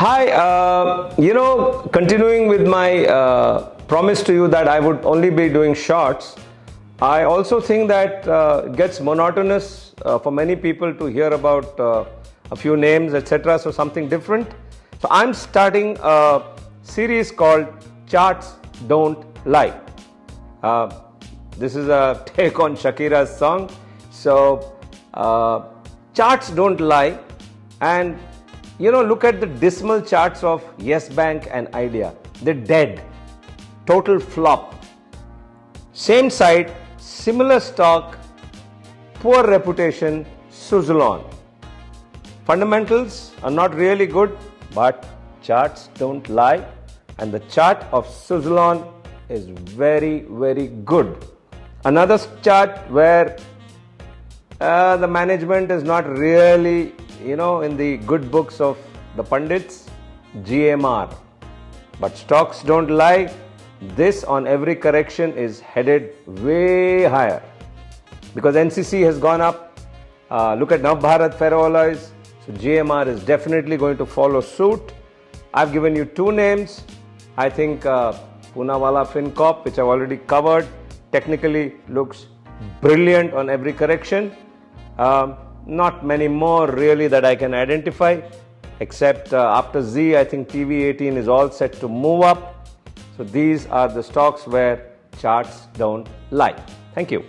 Hi, continuing with my promise to you that I would only be doing shorts, I also think that it gets monotonous for many people to hear about a few names, etc. So, something different. So, I'm starting a series called Charts Don't Lie. This is a take on Shakira's song. So, charts don't lie, and look at the dismal charts of Yes Bank and Idea. They're dead. Total flop. Same site, similar stock, poor reputation, Suzlon. Fundamentals are not really good, but charts don't lie. And the chart of Suzlon is very, very good. Another chart where the management is not really in the good books of the pundits, GMR. But stocks don't lie. This on every correction is headed way higher because NCC has gone up. Look at Navbharat Ferroalloys. So GMR is definitely going to follow suit. I've given you two names. I think Poonawalla FinCorp, which I've already covered, technically looks brilliant on every correction. Not many more really that I can identify, except after Z, I think TV18 is all set to move up. So these are the stocks where charts don't lie. Thank you.